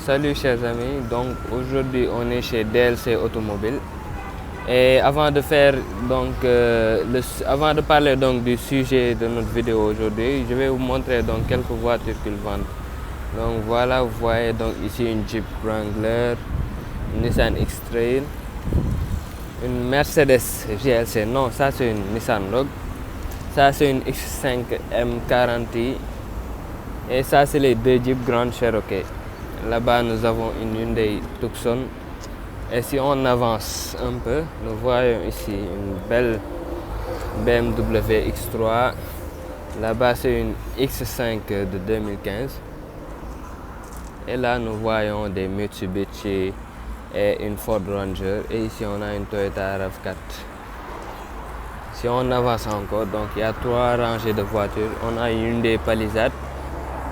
Salut chers amis, donc aujourd'hui on est chez DLC Automobile et avant de parler donc du sujet de notre vidéo aujourd'hui, je vais vous montrer donc quelques voitures qu'ils vendent. Donc voilà, vous voyez donc ici une Jeep Wrangler, une Nissan X-Trail, une Mercedes GLC, non ça c'est une Nissan Rogue, ça c'est une X5 M40i et ça c'est les deux Jeep Grand Cherokee. Là-bas, nous avons une Hyundai Tucson. Et si on avance un peu, nous voyons ici une belle BMW X3. Là-bas, c'est une X5 de 2015. Et là, nous voyons des Mitsubishi et une Ford Ranger. Et ici, on a une Toyota RAV4. Si on avance encore, donc il y a trois rangées de voitures. On a une Hyundai Palisade,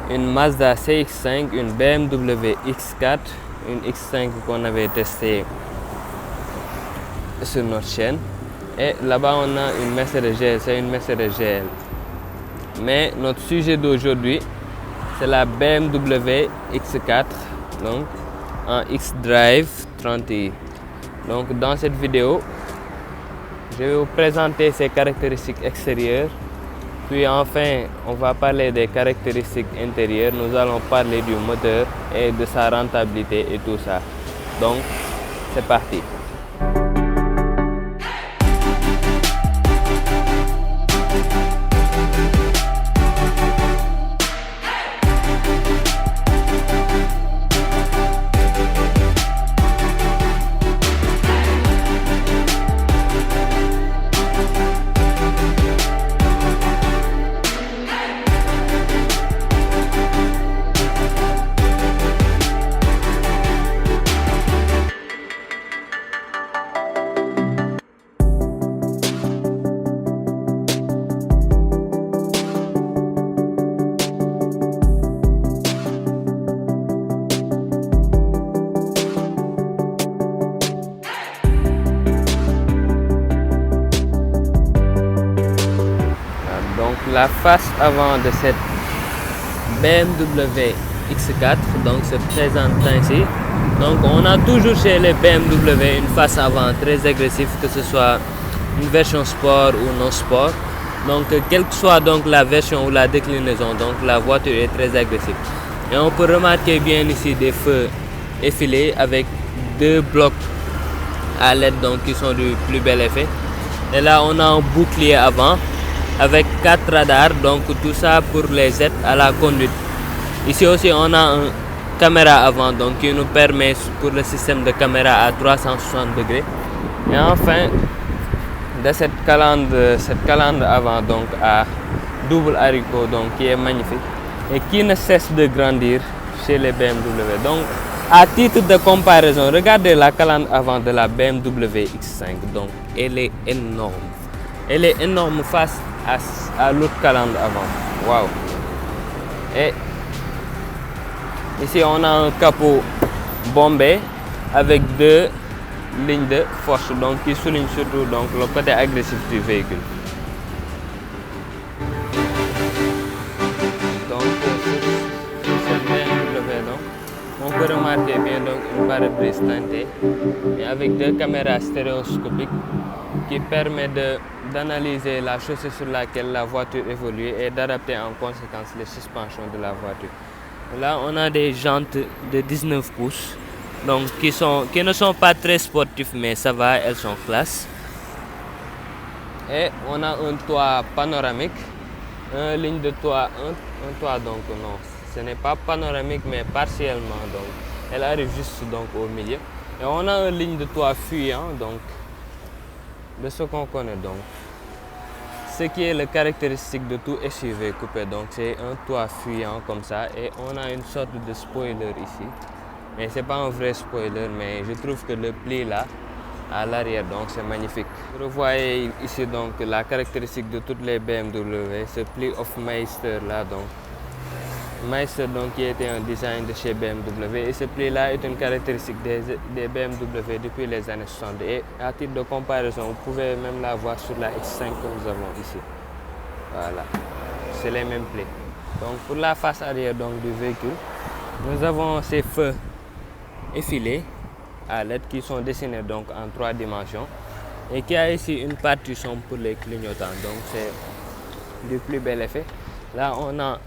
une Mazda CX-5, une BMW X4, une X5 qu'on avait testée sur notre chaîne. Et là-bas, on a une Mercedes GLC, une Mercedes GL. Mais notre sujet d'aujourd'hui, c'est la BMW X4, donc en X-Drive 30i. Donc dans cette vidéo, je vais vous présenter ses caractéristiques extérieures. Puis enfin, on va parler des caractéristiques intérieures, nous allons parler du moteur et de sa rentabilité et tout ça. Donc, c'est parti. La face avant de cette BMW X4 donc se présente ainsi. Donc on a toujours chez les BMW une face avant très agressive, que ce soit une version sport ou non sport. Donc quelle que soit donc la version ou la déclinaison, donc la voiture est très agressive. Et on peut remarquer bien ici des feux effilés avec deux blocs à LED donc qui sont du plus bel effet. Et là on a un bouclier avant avec 4 radars, donc tout ça pour les aides à la conduite. Ici aussi on a une caméra avant donc qui nous permet pour le système de caméra à 360 degrés. Et enfin de cette calandre avant donc à double haricot donc qui est magnifique et qui ne cesse de grandir chez les BMW. Donc à titre de comparaison, regardez la calandre avant de la BMW X5, donc elle est énorme. Elle est énorme face à l'autre calandre avant. Waouh! Et ici on a un capot bombé avec deux lignes de force donc qui souligne surtout donc le côté agressif du véhicule. Donc sur cette BMW on peut remarquer bien donc une pare-brise teintée et avec deux caméras stéréoscopiques qui permet d'analyser la chaussée sur laquelle la voiture évolue et d'adapter en conséquence les suspensions de la voiture. Là, on a des jantes de 19 pouces donc qui ne sont pas très sportives, mais ça va, elles sont classe. Et on a un toit panoramique, une ligne de toit, un toit donc non, ce n'est pas panoramique mais partiellement, donc elle arrive juste donc au milieu. Et on a une ligne de toit fuyant donc de ce qu'on connaît donc. Ce qui est le caractéristique de tout SUV coupé, donc c'est un toit fuyant comme ça et on a une sorte de spoiler ici. Mais c'est pas un vrai spoiler, mais je trouve que le pli là à l'arrière donc c'est magnifique. Vous voyez ici donc la caractéristique de toutes les BMW, ce pli of Meister là donc. Meister donc qui était un design de chez BMW et ce pli là est une caractéristique des BMW depuis les années 60 et à titre de comparaison vous pouvez même la voir sur la X5 que nous avons ici. Voilà, c'est les mêmes plis. Donc pour la face arrière donc du véhicule, nous avons ces feux effilés à LED qui sont dessinés donc en 3 dimensions et qui a ici une partition pour les clignotants, donc c'est du plus bel effet. Là on a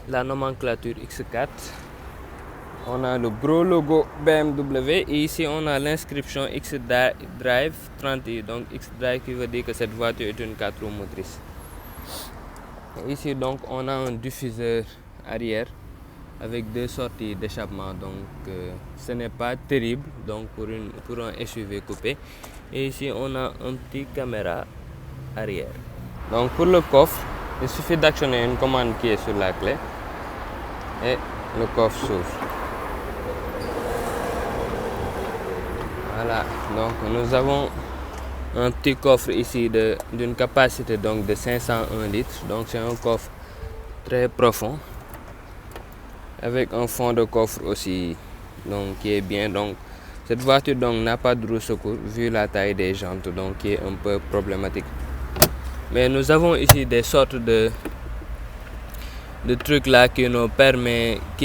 la nomenclature X4, on a le gros logo BMW et ici on a l'inscription X-Drive 30i, donc X-Drive qui veut dire que cette voiture est une 4 roues motrices. Et ici donc on a un diffuseur arrière avec 2 sorties d'échappement, donc ce n'est pas terrible donc pour un SUV coupé. Et ici on a un petit caméra arrière. Donc pour le coffre, il suffit d'actionner une commande qui est sur la clé et le coffre s'ouvre. Voilà, donc nous avons un petit coffre ici d'une capacité donc de 501 litres, donc c'est un coffre très profond avec un fond de coffre aussi donc qui est bien. Donc cette voiture donc n'a pas de roue secours vu la taille des jantes, donc qui est un peu problématique. Mais nous avons ici des sortes de trucs là qui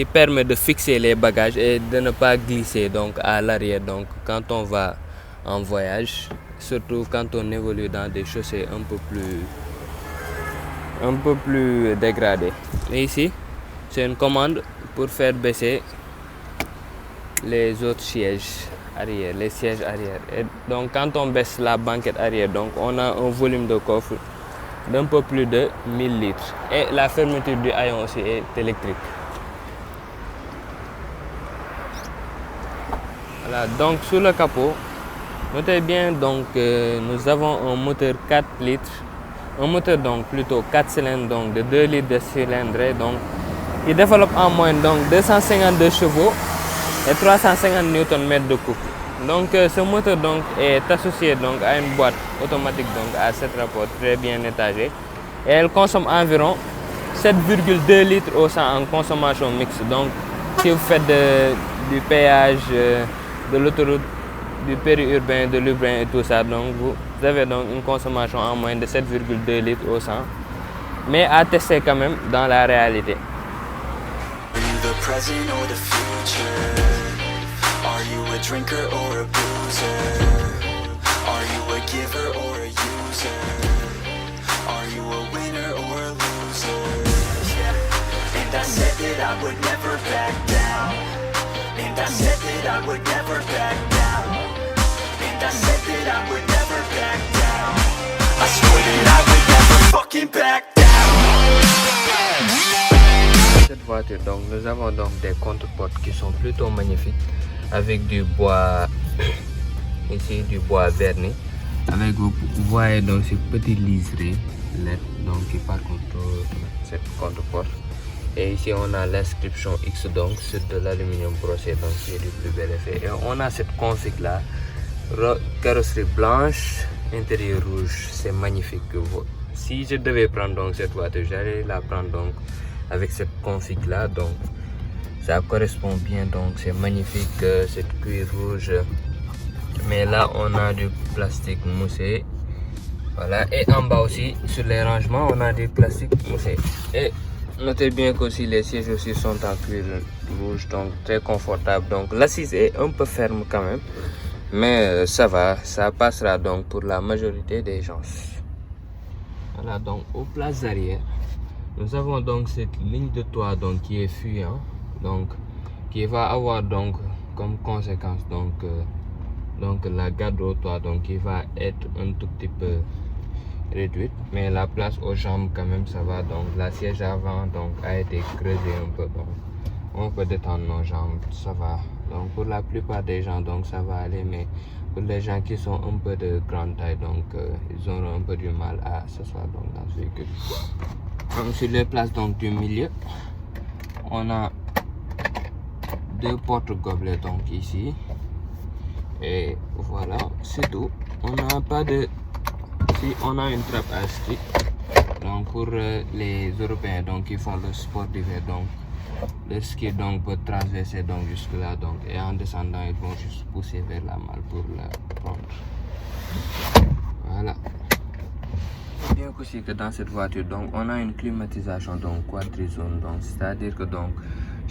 permet de fixer les bagages et de ne pas glisser donc à l'arrière, donc quand on va en voyage, surtout quand on évolue dans des chaussées un peu plus dégradées. Et ici c'est une commande pour faire baisser les autres sièges arrière, les sièges arrière. Et donc quand on baisse la banquette arrière, donc on a un volume de coffre d'un peu plus de 1000 litres. Et la fermeture du haillon aussi est électrique. Voilà, donc sous le capot, notez bien donc nous avons un moteur 4 litres, un moteur donc plutôt 4 cylindres donc de 2 litres de cylindrée, donc qui développe en moyenne donc 252 chevaux et 350 Nm de couple. Donc ce moteur donc est associé donc à une boîte automatique donc à 7 rapports très bien étagée et elle consomme environ 7,2 litres au 100 en consommation mixte. Donc si vous faites du péage, de l'autoroute, du périurbain, de l'urbain et tout ça, donc vous avez donc une consommation en moyenne de 7,2 litres au 100, mais à tester quand même dans la réalité. Are you a drinker or a boozer? Are you a giver or a user? Are you a winner or a loser? Yeah. And I said that I would never back down. And I said that I would never back down. And I said that I would never back down. I swore that I would never fucking back down. Cette voiture donc nous avons donc des contreportes qui sont plutôt magnifiques, avec du bois ici, du bois verni, avec vous voyez donc ces petites liserés LED donc qui par contre cette contreporte. Et ici on a l'inscription X donc sur de l'aluminium brossé, donc qui est du plus bel effet. Et on a cette config là, carrosserie blanche, intérieur rouge, c'est magnifique. Si je devais prendre donc cette voiture, j'allais la prendre donc avec cette config là, donc ça correspond bien, donc c'est magnifique, cette cuir rouge. Mais là on a du plastique moussé, voilà, et en bas aussi sur les rangements on a du plastique moussé. Et notez bien qu'aussi les sièges aussi sont en cuir rouge, donc très confortable. Donc l'assise est un peu ferme quand même, mais ça va, ça passera donc pour la majorité des gens. Voilà, donc aux places arrière nous avons donc cette ligne de toit donc qui est fuyant, donc qui va avoir donc comme conséquence donc la garde au toit donc qui va être un tout petit peu réduite, mais la place aux jambes quand même ça va. Donc la siège avant donc a été creusée un peu, donc on peut détendre nos jambes, ça va. Donc pour la plupart des gens donc ça va aller, mais pour les gens qui sont un peu de grande taille donc ils auront un peu du mal à s'asseoir donc dans ce véhicule. Donc sur les places donc du milieu on a deux porte-gobelets donc ici, et voilà, c'est tout. On n'a pas de, si on a une trappe à ski donc pour les Européens donc qui font le sport d'hiver, donc le ski donc peut traverser donc jusque là, donc et en descendant ils vont juste pousser vers la malle pour la prendre. Voilà. Bien aussi que dans cette voiture donc on a une climatisation donc quadrizone, donc c'est à dire que donc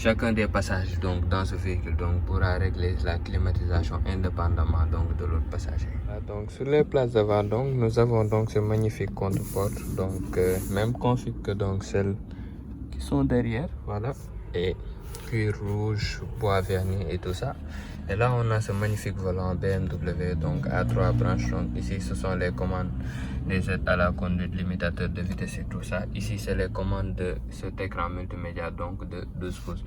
chacun des passages donc dans ce véhicule donc pourra régler la climatisation indépendamment donc de l'autre passager. Donc sur les places devant donc nous avons donc ce magnifique contre-porte donc même config que donc celles qui sont derrière, voilà, et cuir rouge, bois verni et tout ça. Et là on a ce magnifique volant BMW donc à 3 branches. Donc ici ce sont les commandes des aides à la conduite, limitateur de vitesse et tout ça. Ici c'est les commandes de cet écran multimédia donc de 12 pouces.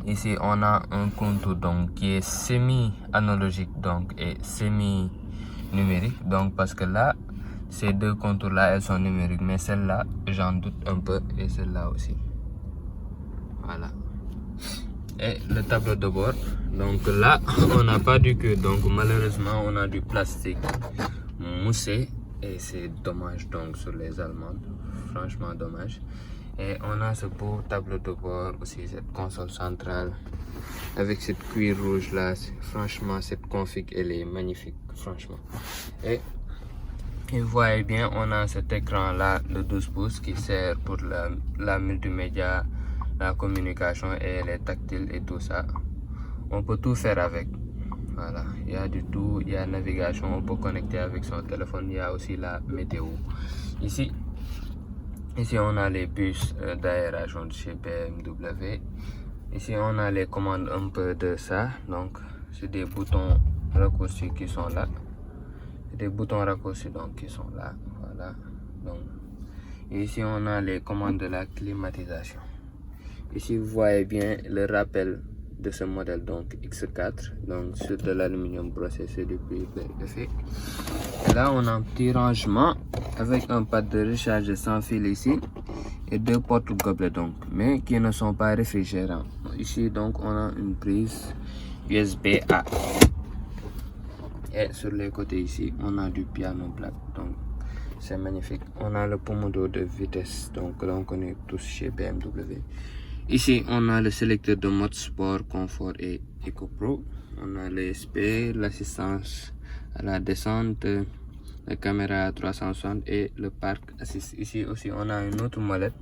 Ici on a un contour donc qui est semi analogique donc et semi numérique, donc parce que là ces deux contours là elles sont numériques, mais celle-là j'en doute un peu, et celle-là aussi, voilà. Et le tableau de bord, donc là on n'a pas du cuir, donc malheureusement on a du plastique moussé et c'est dommage donc sur les allemandes, franchement dommage. Et on a ce beau tableau de bord aussi, cette console centrale avec cette cuir rouge là. Franchement cette config elle est magnifique, franchement. Et vous voyez bien, on a cet écran là de 12 pouces qui sert pour la multimédia, la communication, et les tactiles et tout ça. On peut tout faire avec, voilà, il y a du tout, il y a navigation, on peut connecter avec son téléphone, il y a aussi la météo. Ici on a les puces d'aération de chez BMW. Ici on a les commandes un peu de ça, donc c'est des boutons raccourcis qui sont là, des boutons raccourcis donc qui sont là, voilà. Donc ici on a les commandes de la climatisation. Ici vous voyez bien le rappel de ce modèle donc X4, donc sur de l'aluminium brossé, c'est du cuir de fait. Et là on a un petit rangement avec un pad de recharge sans fil ici et deux portes gobelets donc, mais qui ne sont pas réfrigérants. Ici donc on a une prise USB-A, et sur les côtés ici on a du piano black, donc c'est magnifique. On a le pomodoro de vitesse donc que l'on connaît tous chez BMW. Ici on a le sélecteur de mode sport, confort et Eco Pro. On a l'ESP, l'assistance à la descente, la caméra à 360 et le parc assist. Ici aussi on a une autre molette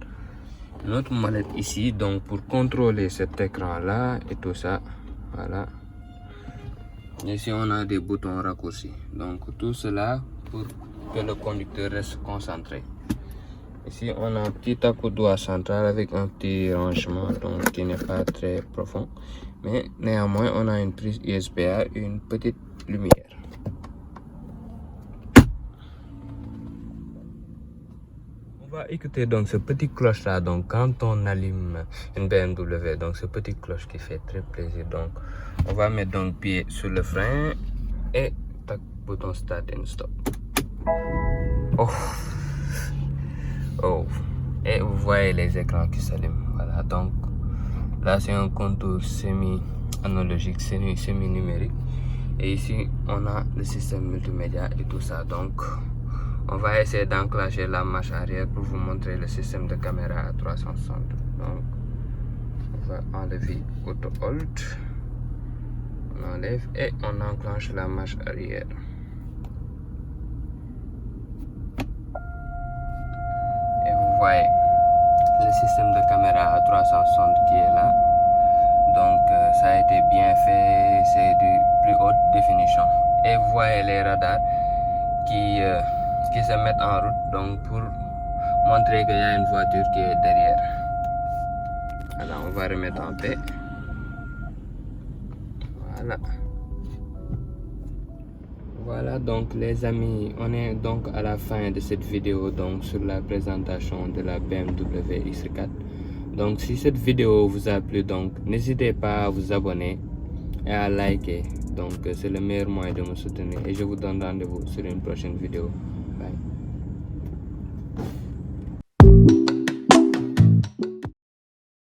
ici donc pour contrôler cet écran là et tout ça, voilà. Ici on a des boutons raccourcis, donc tout cela pour que le conducteur reste concentré. Ici on a un petit accoudoir central avec un petit rangement donc qui n'est pas très profond, mais néanmoins on a une prise USB-A et une petite lumière. On va écouter donc ce petit cloche là, donc quand on allume une BMW, donc ce petit cloche qui fait très plaisir. Donc on va mettre donc pied sur le frein et tac, bouton start and stop. Oh, et vous voyez les écrans qui s'allument, voilà. Donc là c'est un contour semi analogique, semi numérique, et ici on a le système multimédia et tout ça. Donc on va essayer d'enclencher la marche arrière pour vous montrer le système de caméra à 360. Donc on va enlever auto hold, on enlève et on enclenche la marche arrière. Vous voyez le système de caméra à 360 qui est là, donc ça a été bien fait, c'est de plus haute définition. Et vous voyez les radars qui se mettent en route donc pour montrer qu'il y a une voiture qui est derrière. Alors on va remettre en paix, voilà donc les amis, on est donc à la fin de cette vidéo donc sur la présentation de la BMW X4. Donc si cette vidéo vous a plu, donc n'hésitez pas à vous abonner et à liker, donc c'est le meilleur moyen de me soutenir, et je vous donne rendez-vous sur une prochaine vidéo. Bye.